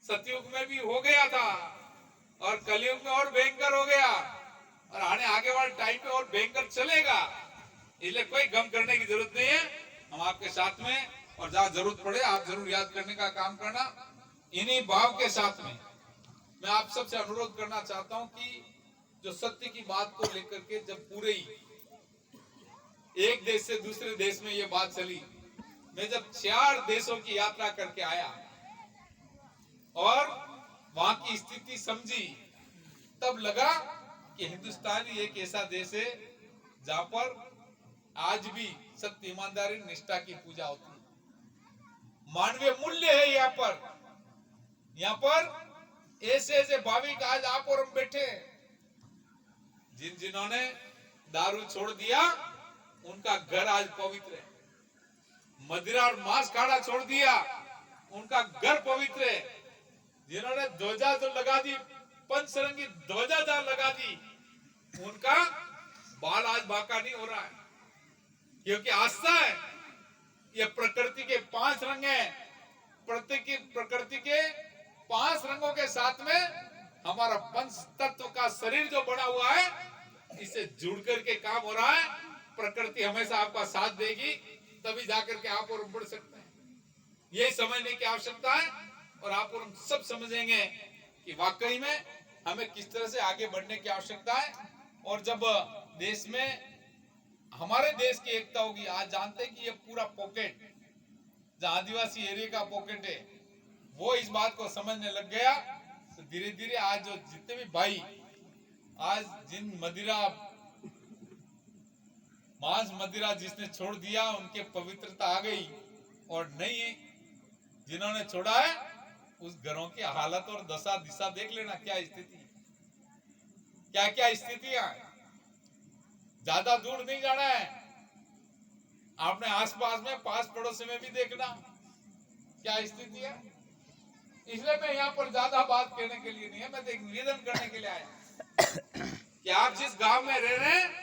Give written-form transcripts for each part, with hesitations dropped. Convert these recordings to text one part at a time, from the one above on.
सतयुग में भी हो गया था और कलयुग में और भयंकर हो गया और आगे वाले टाइम पे और भयंकर चलेगा। इसलिए कोई गम करने की जरूरत नहीं है, हम आपके साथ में, और जहां जरूरत पड़े आप जरूर याद करने का काम करना। इन्हीं भाव के साथ में मैं आप सबसे अनुरोध करना चाहता हूं कि जो सत्य की बात को लेकर के जब पूरे ही एक देश से दूसरे देश में ये बात चली, मैं जब 4 देशों की यात्रा करके आया और वहां की स्थिति समझी, तब लगा कि हिंदुस्तान ही एक ऐसा देश है जहां पर आज भी सत्य, ईमानदारी, निष्ठा की पूजा होती है। मानवीय मूल्य है यहाँ पर ऐसे ऐसे भाविक आज आप और हम बैठे हैं। जिन्होंने दारू छोड़ दिया उनका घर आज पवित्र है, मदिरा और मांस खाना छोड़ दिया उनका घर पवित्र है, जिन्होंने ध्वजा जो लगा दी, पंचरंगी ध्वजा जहां लगा दी, उनका बाल आज बांका नहीं हो रहा है, क्योंकि आस्था है। ये प्रकृति के 5 रंग हैं, प्रकृति के 5 रंगों के साथ में हमारा पंच तत्व का शरीर जो बना हुआ है, इसे जुड़ करके काम हो रहा है। प्रकृति हमेशा आपका साथ देगी, तभी जाकर के आप और बढ़ सकते हैं। यही समझने की आवश्यकता है और आप और हम सब समझेंगे कि वाकई में हमें किस तरह से आगे बढ़ने की आवश्यकता है। और जब देश में हमारे देश की एकता होगी, आज जानते हैं कि ये पूरा पॉकेट जो आदिवासी एरिया का पॉकेट है, वो इस बात को समझने लग गया, तो धीरे धीरे आज जो जितने भी भाई आज जिन मदिरा मांस मदिरा जिसने छोड़ दिया, उनके पवित्रता आ गई, और नहीं जिन्होंने छोड़ा है उस घरों की हालत और दशा दिशा देख लेना, क्या स्थिति, क्या क्या स्थितियां। ज्यादा दूर नहीं जाना है, आपने आसपास में पास पड़ोस में भी देखना क्या स्थिति है। इसलिए मैं यहाँ पर ज्यादा बात कहने के लिए नहीं है, मैं एक निवेदन करने के लिए आया कि आप जिस गांव में रह रहे हैं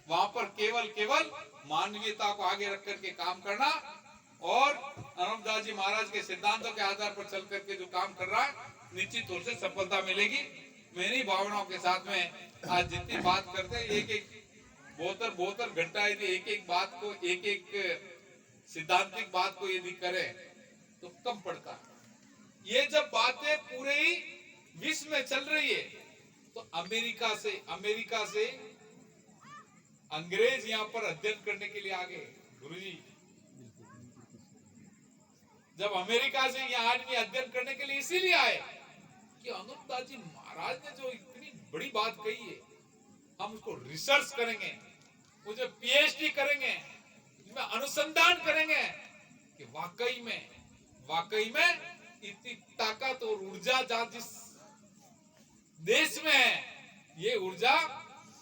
वहां पर केवल मानवीयता को आगे रख करके काम करना, और अनंतदास जी महाराज के सिद्धांतों के आधार पर चल करके जो काम कर रहा है, निश्चित तौर से सफलता मिलेगी। मेरी भावनाओं के साथ में आज जितनी बात करते हैं, एक बहुत घंटा यदि एक बात को, एक सिद्धांतिक बात को यदि करे तो कम पड़ता है। ये जब बातें पूरे ही विश्व में चल रही है, तो अमेरिका से अंग्रेज यहाँ पर अध्ययन करने के लिए आ गए। गुरुजी, जब अमेरिका से यहाँ आदमी अध्ययन करने के लिए इसीलिए आए कि अनंतदास जी महाराज ने जो इतनी बड़ी बात कही है, हम उसको रिसर्च करेंगे, मुझे पीएचडी करेंगे, इसमें अनुसंधान करेंगे कि वाकई में इतनी ताकत और ऊर्जा जहां जिस देश में है, ये ऊर्जा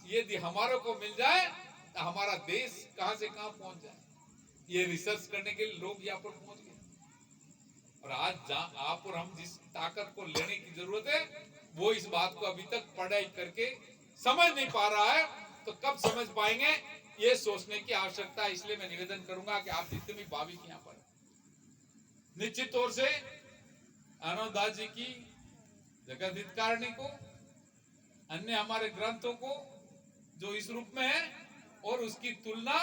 यदि हमारे को मिल जाए तो हमारा देश कहां से कहां पहुंच जाए। ये रिसर्च करने के लिए लोग यहाँ पर पहुंच गए, और आज आप और हम जिस ताकत को लेने की जरूरत है, वो इस बात को अभी तक पढ़ाई करके समझ नहीं पा रहा है, तो कब समझ पाएंगे, ये सोचने की आवश्यकता है। इसलिए मैं निवेदन करूंगा कि आप जितने भी भाविक यहाँ पर, निश्चित तौर से अनंतदास जी की जगद्धितकारणी को, अन्य हमारे ग्रंथों को जो इस रूप में है, और उसकी तुलना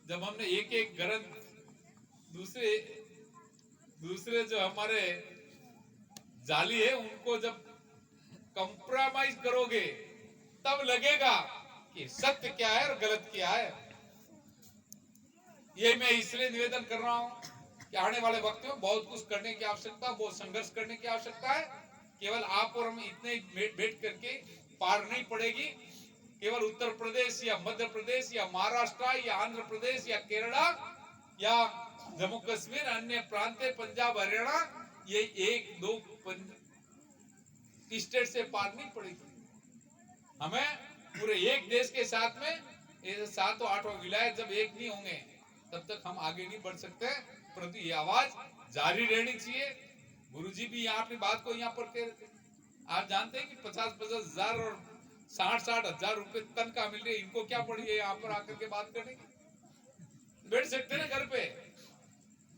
जब हमने एक ग्रंथ दूसरे जो हमारे जाली है उनको जब कंप्रोमाइज करोगे, तब लगेगा कि सत्य क्या है और गलत क्या है। ये मैं इसलिए निवेदन कर रहा हूं कि आने वाले वक्त में बहुत कुछ करने की आवश्यकता, बहुत संघर्ष करने की आवश्यकता है। केवल आप और हम इतने बैठ करके पार नहीं पड़ेगी। केवल उत्तर प्रदेश या मध्य प्रदेश या महाराष्ट्र या आंध्र प्रदेश या केरला या जम्मू कश्मीर, अन्य प्रांत, पंजाब, हरियाणा, ये 1-2 स्टेट से पार नहीं पड़ेगी। हमें पूरे एक देश के साथ में ये 7-8 विलायत जब एक नहीं होंगे, तब तक हम आगे नहीं बढ़ सकते। परंतु ये आवाज जारी रहनी चाहिए। गुरुजी भी यहाँ अपनी बात को यहाँ पर कह रहे थे। आप जानते हैं कि 50-50 हजार और 60-60 हजार रुपए तनख्वाह मिल रही है, इनको क्या पड़ी है यहाँ पर आकर के बात करने की? बैठ सकते ना घर पे।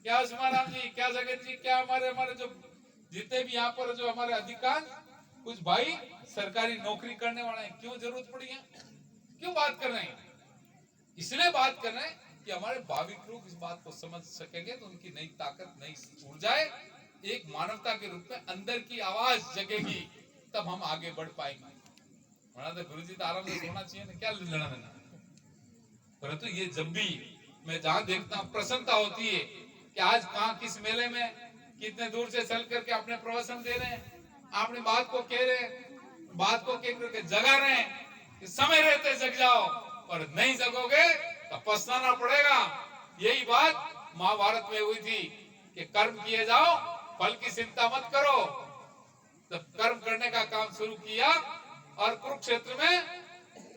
क्या उस्मान राम जी, क्या जगत जी, क्या हमारे जो जितने भी यहाँ पर जो हमारे अधिकांश कुछ भाई सरकारी नौकरी करने वाले हैं, क्यों जरूरत पड़ी है, क्यों बात कर रहे हैं? इसलिए बात कर रहे हैं कि हमारे भाविक लोग इस बात को समझ सकेंगे तो उनकी नई ताकत, नई ऊर्जाएं एक मानवता के रूप में अंदर की आवाज जगेगी, तब हम आगे बढ़ पाएंगे। तो गुरुजी तो आराम से सोना चाहिए ना, क्या लेना देना। परंतु ये जब भी मैं जहां देखता हूं प्रसन्नता होती है कि आज कहां किस मेले में कितने दूर से चल करके अपने प्रवचन दे रहे हैं, अपनी बात को कह रहे हैं, बात को कह करके जगा रहे हैं कि समय रहते जग जाओ, और नहीं जगोगे तो पछताना पड़ेगा। यही बात महाभारत में हुई थी कि कर्म किए जाओ, फल की चिंता मत करो। तब कर्म करने का काम शुरू किया और कुरुक्षेत्र में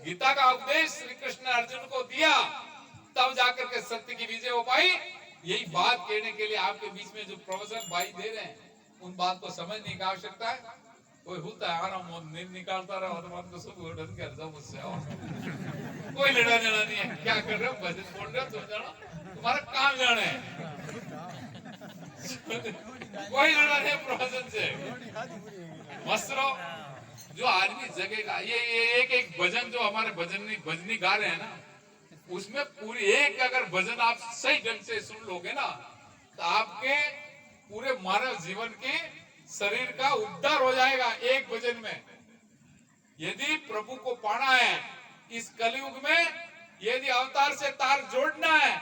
गीता का उपदेश श्री कृष्ण ने अर्जुन को दिया, तब जाकर के सत्य की विजय हो पाई। यही बात कहने के लिए आपके बीच में जो प्रवचन भाई दे रहे हैं, उन बात को समझने की आवश्यकता है। कोई होता है आराम नींद निकालता रहा तो तो सुबह उठन कर जाओ मुझसे, और कोई लेना देना नहीं है। क्या कर रहे हो, भजन बोल रहे हो, तुम जानो तुम्हारा काम जाने है। कोई लेना नहीं प्रवचन से, मस्त रहो। जो आदमी जगेगा, ये एक एक भजन जो हमारे भजनी गा रहे हैं ना, उसमें पूरी एक अगर भजन आप सही ढंग से सुन लोगे ना, तो आपके पूरे मानव जीवन के शरीर का उद्धार हो जाएगा एक भजन में। यदि प्रभु को पाना है इस कलयुग में, यदि अवतार से तार जोड़ना है,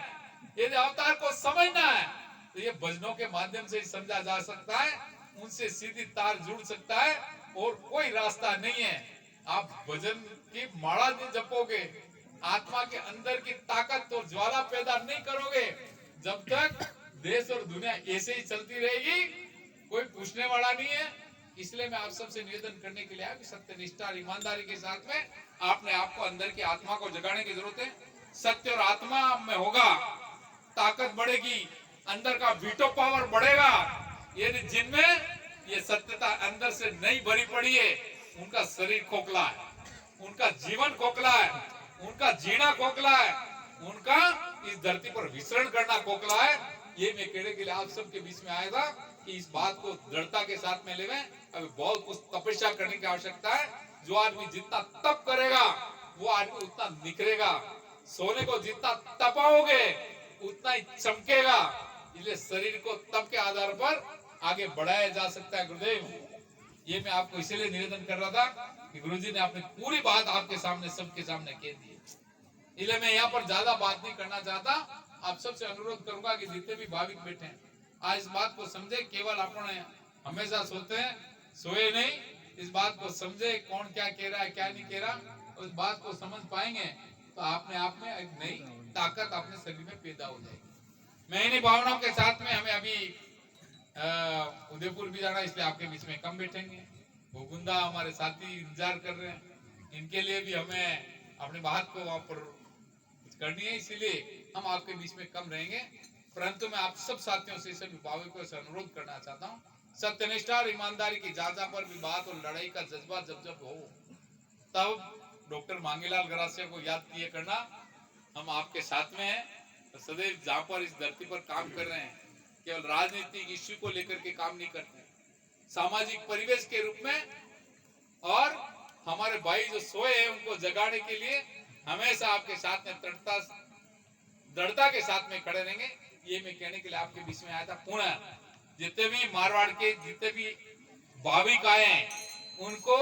यदि अवतार को समझना है, तो ये भजनों के माध्यम से ही समझा जा सकता है, उनसे सीधी तार जुड़ सकता है, और कोई रास्ता नहीं है। आप भजन की माला नहीं जपोगे, आत्मा के अंदर की ताकत और ज्वाला पैदा नहीं करोगे, जब तक देश और दुनिया ऐसे ही चलती रहेगी, कोई पूछने वाला नहीं है। इसलिए मैं आप सबसे निवेदन करने के लिए आया कि सत्यनिष्ठा और ईमानदारी के साथ में आपने आपको अंदर की आत्मा को जगाने की जरूरत है। सत्य और आत्मा में होगा, ताकत बढ़ेगी, अंदर का वीटो पावर बढ़ेगा। यदि जिनमें ये सत्यता अंदर से नहीं भरी पड़ी है, उनका शरीर खोखला है, उनका जीवन खोखला है, उनका जीना खोखला है, उनका इस धरती पर विचरण करना खोखला है। ये मैं कहने के लिए आप सबके बीच में आया था कि इस बात को दृढ़ता के साथ में लेवे। अभी बहुत कुछ तपस्या करने की आवश्यकता है। जो आदमी जितना तप करेगा, वो आदमी उतना निखरेगा। सोने को जितना तपाओगे, उतना ही चमकेगा। इसलिए शरीर को तप के आधार पर आगे बढ़ाया जा सकता है। गुरुदेव, ये मैं आपको इसीलिए निवेदन कर रहा था कि गुरुजी ने अपनी पूरी बात आपके सामने, सबके सामने कह दी है। इसलिए मैं यहाँ पर ज्यादा बात नहीं करना चाहता। आप सबसे अनुरोध करूंगा कि जितने भी भाविक बैठे हैं, आज इस बात को समझे। केवल अपने हमेशा सोते हैं, सोए नहीं। इस बात को समझे, कौन क्या कह रहा है, क्या नहीं कह रहा। उस बात को समझ पाएंगे तो अपने आप में एक नई ताकत अपने शरीर में पैदा हो जाएगी। मैं इन्हीं भावनाओं के साथ में, हमें अभी उदयपुर भी जाना, इसलिए आपके बीच में कम बैठेंगे। भूगुंदा हमारे साथी इंतजार कर रहे हैं, इनके लिए भी हमें अपनी बात को वहां पर करनी है, इसीलिए हम आपके बीच में कम रहेंगे। परंतु मैं आप सब साथियों से, सभी भाविकों से अनुरोध करना चाहता हूँ, सत्यनिष्ठा और ईमानदारी की जहाँ पर भी बात और लड़ाई का जज्बा जब जब हो, तब डॉक्टर मांगीलाल गरासिया को याद किए करना। हम आपके साथ में हैं, तो सदैव जहाँ पर इस धरती पर काम कर रहे हैं, केवल राजनीतिक इश्यू को लेकर के काम नहीं करते, सामाजिक परिवेश के रूप में, और हमारे भाई जो सोए हैं उनको जगाने के लिए हमेशा आपके साथ में दृढ़ता के साथ में खड़े रहेंगे। ये मैं कहने के लिए आपके बीच में आया था। पुनः जितने भी मारवाड़ के जितने भी भाविक आए हैं उनको,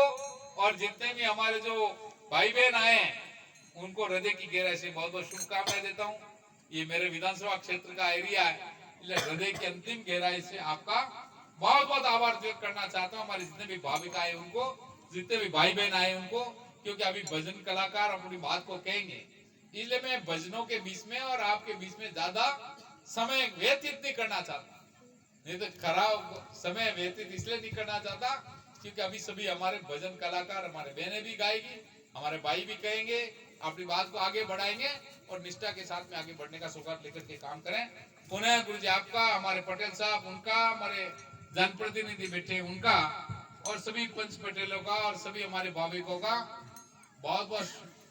और जितने भी हमारे जो भाई बहन आए हैं, उनको हृदय की गहराई से बहुत बहुत शुभकामनाएं देता हूँ। ये मेरे विधानसभा क्षेत्र का एरिया है, इसलिए हृदय की अंतिम गहराई से आपका बहुत बहुत आभार व्यक्त करना चाहता हूँ। हमारे जितने भी भाविक आए उनको, जितने भी भाई बहन आए उनको, क्योंकि अभी भजन कलाकार अपनी बात को कहेंगे, इसलिए मैं भजनों के बीच में और आपके बीच में ज्यादा समय व्यतीत नहीं करना चाहता। नहीं तो खराब समय व्यतीत इसलिए नहीं करना चाहता क्योंकि अभी सभी हमारे भजन कलाकार, हमारे बहनें भी गाएगी, हमारे भाई भी कहेंगे, अपनी बात को आगे बढ़ाएंगे और निष्ठा के साथ में आगे बढ़ने का सौगात लेकर के काम करें। पुनः गुरु जी आपका, हमारे पटेल साहब उनका, हमारे जनप्रतिनिधि बैठे उनका, और सभी पंच पटेलों का और सभी हमारे भाविकों का बहुत बहुत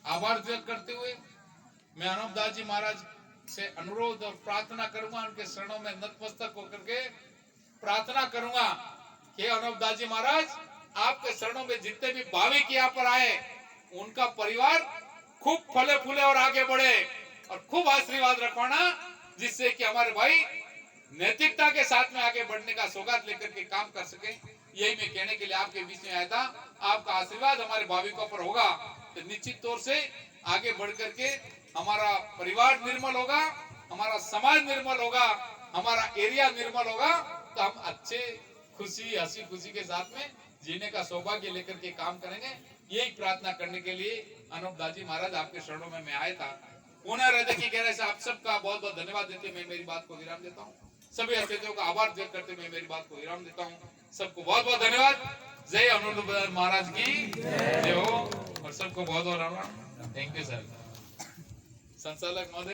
आभार व्यक्त करते हुए मैं अनूपदास जी महाराज से अनुरोध और प्रार्थना करूंगा, उनके शरणों में नतमस्तक होकर के प्रार्थना करूंगा कि अनुपदास जी महाराज आपके शरणों में जितने भी भाविक यहाँ पर आए उनका परिवार खूब फले फूले और आगे बढ़े और खूब आशीर्वाद रखवाना, जिससे कि हमारे भाई नैतिकता के साथ में आगे बढ़ने का सौगात लेकर के काम कर सके। यही मैं कहने के लिए आपके बीच में आया था। आपका आशीर्वाद हमारे भाविकों पर होगा तो निश्चित तौर से आगे बढ़ करके हमारा परिवार निर्मल होगा, हमारा समाज निर्मल होगा, हमारा एरिया निर्मल होगा, तो हम अच्छे खुशी हंसी खुशी के साथ में जीने का सौभाग्य लेकर के काम करेंगे। यही प्रार्थना करने के लिए अनुपदास जी महाराज आपके शरणों में मैं आया था। पुनः हृदय की गहराई से आप सबका बहुत बहुत धन्यवाद देते मैं मेरी बात को विराम देता हूँ। सभी अतिथियों का आभार व्यक्त करते मैं मेरी बात को विराम देता हूँ। सबको बहुत बहुत धन्यवाद। जय अनुपदास महाराज की जय हो और सबको बहुत बहुत थैंक यू सर। संचालक महोदय।